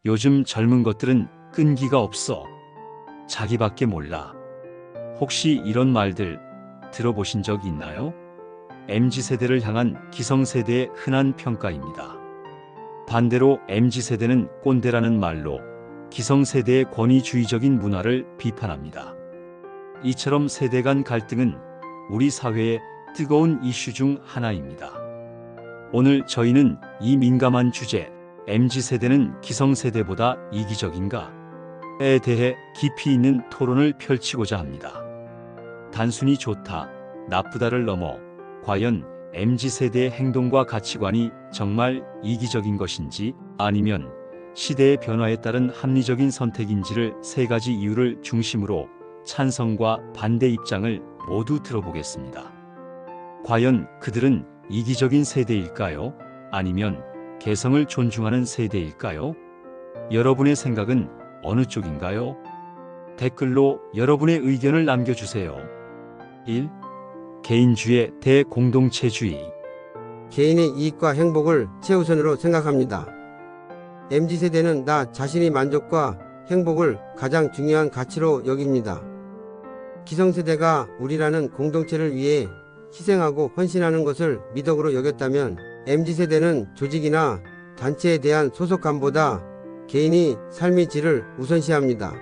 요즘 젊은 것들은 끈기가 없어. 자기밖에 몰라. 혹시 이런 말들 들어보신 적 있나요? MZ세대를 향한 기성세대의 흔한 평가입니다. 반대로 MZ세대는 꼰대라는 말로 기성세대의 권위주의적인 문화를 비판합니다. 이처럼 세대 간 갈등은 우리 사회의 뜨거운 이슈 중 하나입니다. 오늘 저희는 이 민감한 주제, MZ세대는 기성세대보다 이기적인가?에 대해 깊이 있는 토론을 펼치고자 합니다. 단순히 좋다, 나쁘다를 넘어 과연 MZ세대의 행동과 가치관이 정말 이기적인 것인지 아니면 시대의 변화에 따른 합리적인 선택인지를 세 가지 이유를 중심으로 찬성과 반대 입장을 모두 들어보겠습니다. 과연 그들은 이기적인 세대일까요? 아니면 개성을 존중하는 세대일까요? 여러분의 생각은 어느 쪽인가요? 댓글로 여러분의 의견을 남겨주세요. 1. 개인주의 대 공동체주의. 개인의 이익과 행복을 최우선으로 생각합니다. MZ세대는 나 자신의 만족과 행복을 가장 중요한 가치로 여깁니다. 기성세대가 우리라는 공동체를 위해 희생하고 헌신하는 것을 미덕으로 여겼다면 MZ세대는 조직이나 단체에 대한 소속감보다 개인의 삶의 질을 우선시합니다.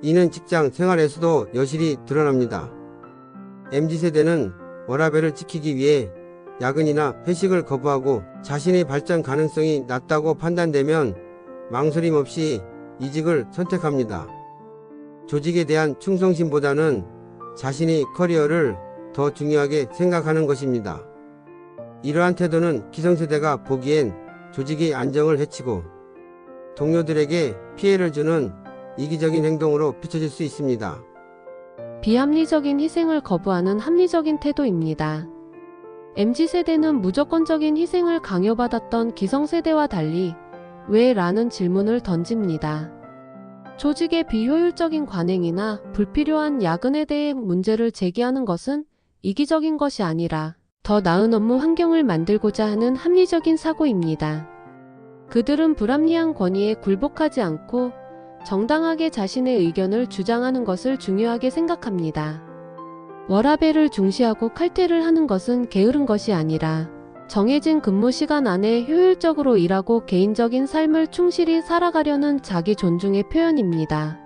이는 직장 생활에서도 여실히 드러납니다. MZ세대는 워라밸을 지키기 위해 야근이나 회식을 거부하고 자신의 발전 가능성이 낮다고 판단되면 망설임 없이 이직을 선택합니다. 조직에 대한 충성심보다는 자신의 커리어를 더 중요하게 생각하는 것입니다. 이러한 태도는 기성세대가 보기엔 조직의 안정을 해치고 동료들에게 피해를 주는 이기적인 행동으로 비춰질 수 있습니다. 비합리적인 희생을 거부하는 합리적인 태도입니다. MZ세대는 무조건적인 희생을 강요받았던 기성세대와 달리 왜? 라는 질문을 던집니다. 조직의 비효율적인 관행이나 불필요한 야근에 대해 문제를 제기하는 것은 이기적인 것이 아니라 더 나은 업무 환경을 만들고자 하는 합리적인 사고입니다. 그들은 불합리한 권위에 굴복하지 않고 정당하게 자신의 의견을 주장하는 것을 중요하게 생각합니다. 워라밸을 중시하고 칼퇴를 하는 것은 게으른 것이 아니라 정해진 근무 시간 안에 효율적으로 일하고 개인적인 삶을 충실히 살아가려는 자기 존중의 표현입니다.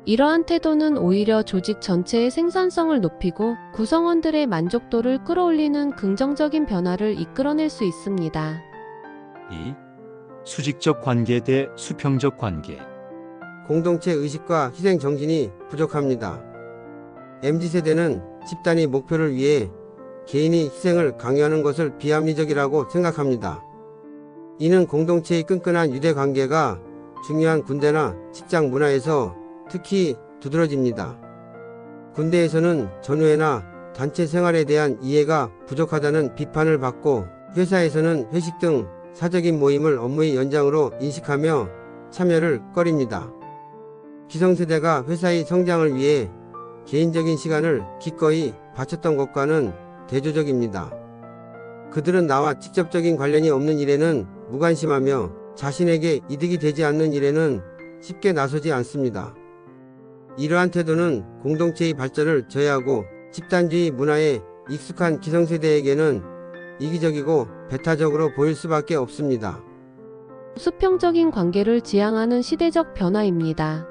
이러한 태도는 오히려 조직 전체의 생산성을 높이고 구성원들의 만족도를 끌어올리는 긍정적인 변화를 이끌어낼 수 있습니다. 2. 수직적 관계 대 수평적 관계. 공동체 의식과 희생 정신이 부족합니다. MZ세대는 집단의 목표를 위해 개인의 희생을 강요하는 것을 비합리적이라고 생각합니다. 이는 공동체의 끈끈한 유대관계가 중요한 군대나 직장 문화에서 특히 두드러집니다. 군대에서는 전우회나 단체 생활에 대한 이해가 부족하다는 비판을 받고 회사에서는 회식 등 사적인 모임을 업무의 연장으로 인식하며 참여를 꺼립니다. 기성세대가 회사의 성장을 위해 개인적인 시간을 기꺼이 바쳤던 것과는 대조적입니다. 그들은 나와 직접적인 관련이 없는 일에는 무관심하며 자신에게 이득이 되지 않는 일에는 쉽게 나서지 않습니다. 이러한 태도는 공동체의 발전을 저해하고 집단주의 문화에 익숙한 기성세대에게는 이기적이고 배타적으로 보일 수밖에 없습니다. 수평적인 관계를 지향하는 시대적 변화입니다.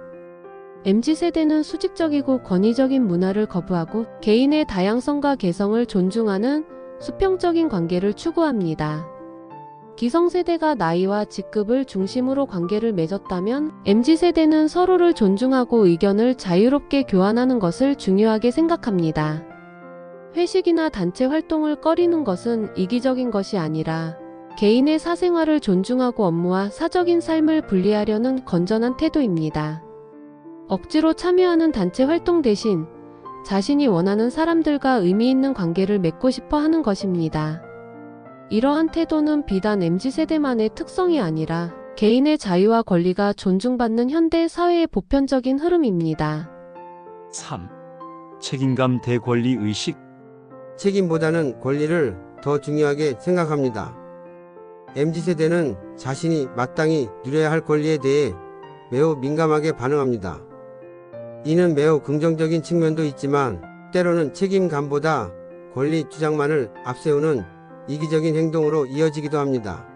MZ세대는 수직적이고 권위적인 문화를 거부하고 개인의 다양성과 개성을 존중하는 수평적인 관계를 추구합니다. 기성세대가 나이와 직급을 중심으로 관계를 맺었다면 MZ세대는 서로를 존중하고 의견을 자유롭게 교환하는 것을 중요하게 생각합니다. 회식이나 단체 활동을 꺼리는 것은 이기적인 것이 아니라 개인의 사생활을 존중하고 업무와 사적인 삶을 분리하려는 건전한 태도입니다. 억지로 참여하는 단체 활동 대신 자신이 원하는 사람들과 의미 있는 관계를 맺고 싶어 하는 것입니다. 이러한 태도는 비단 MZ세대만의 특성이 아니라 개인의 자유와 권리가 존중받는 현대 사회의 보편적인 흐름입니다. 3. 책임감 대 권리의식. 책임보다는 권리를 더 중요하게 생각합니다. MZ세대는 자신이 마땅히 누려야 할 권리에 대해 매우 민감하게 반응합니다. 이는 매우 긍정적인 측면도 있지만 때로는 책임감보다 권리 주장만을 앞세우는 이기적인 행동으로 이어지기도 합니다.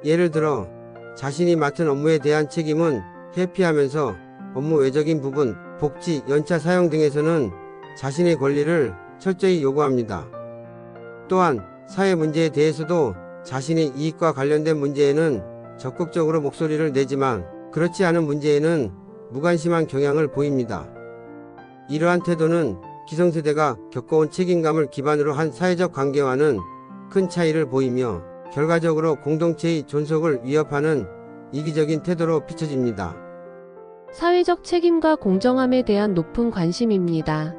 예를 들어 자신이 맡은 업무에 대한 책임은 회피하면서 업무 외적인 부분, 복지, 연차 사용 등에서는 자신의 권리를 철저히 요구합니다. 또한 사회 문제에 대해서도 자신의 이익과 관련된 문제에는 적극적으로 목소리를 내지만 그렇지 않은 문제에는 무관심한 경향을 보입니다. 이러한 태도는 기성세대가 겪어온 책임감을 기반으로 한 사회적 관계와는 큰 차이를 보이며 결과적으로 공동체의 존속을 위협하는 이기적인 태도로 비춰집니다. 사회적 책임과 공정함에 대한 높은 관심입니다.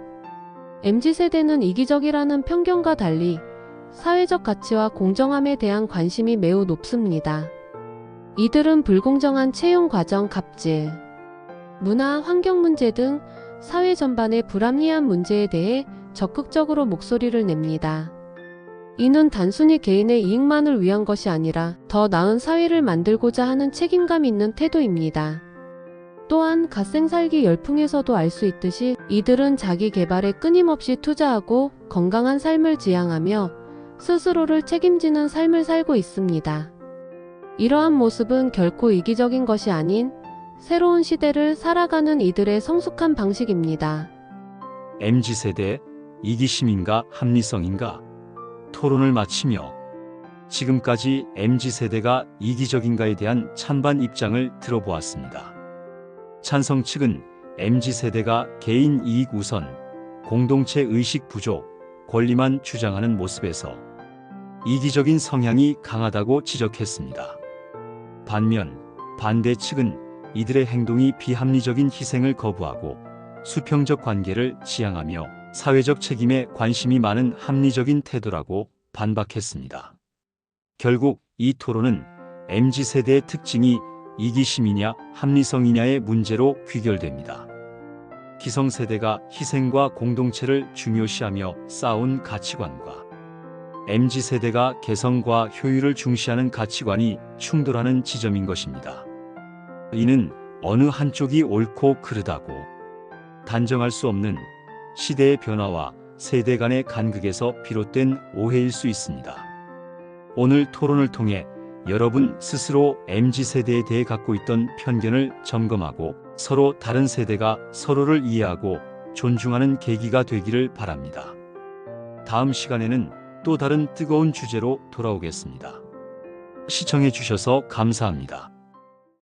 MZ세대는 이기적이라는 편견과 달리 사회적 가치와 공정함에 대한 관심이 매우 높습니다. 이들은 불공정한 채용 과정 갑질, 문화, 환경 문제 등 사회 전반의 불합리한 문제에 대해 적극적으로 목소리를 냅니다. 이는 단순히 개인의 이익만을 위한 것이 아니라 더 나은 사회를 만들고자 하는 책임감 있는 태도입니다. 또한 갓생살기 열풍에서도 알 수 있듯이 이들은 자기 개발에 끊임없이 투자하고 건강한 삶을 지향하며 스스로를 책임지는 삶을 살고 있습니다. 이러한 모습은 결코 이기적인 것이 아닌 새로운 시대를 살아가는 이들의 성숙한 방식입니다. MZ세대 이기심인가 합리성인가? 토론을 마치며 지금까지 MZ세대가 이기적인가에 대한 찬반 입장을 들어보았습니다. 찬성 측은 MZ세대가 개인 이익 우선, 공동체 의식 부족, 권리만 주장하는 모습에서 이기적인 성향이 강하다고 지적했습니다. 반면 반대 측은 이들의 행동이 비합리적인 희생을 거부하고 수평적 관계를 지향하며 사회적 책임에 관심이 많은 합리적인 태도라고 반박했습니다. 결국 이 토론은 MZ세대의 특징이 이기심이냐 합리성이냐의 문제로 귀결됩니다. 기성세대가 희생과 공동체를 중요시하며 쌓아온 가치관과 MZ세대가 개성과 효율을 중시하는 가치관이 충돌하는 지점인 것입니다. 이는 어느 한쪽이 옳고 그르다고 단정할 수 없는 시대의 변화와 세대 간의 간극에서 비롯된 오해일 수 있습니다. 오늘 토론을 통해 여러분 스스로 MZ세대에 대해 갖고 있던 편견을 점검하고 서로 다른 세대가 서로를 이해하고 존중하는 계기가 되기를 바랍니다. 다음 시간에는 또 다른 뜨거운 주제로 돌아오겠습니다. 시청해 주셔서 감사합니다.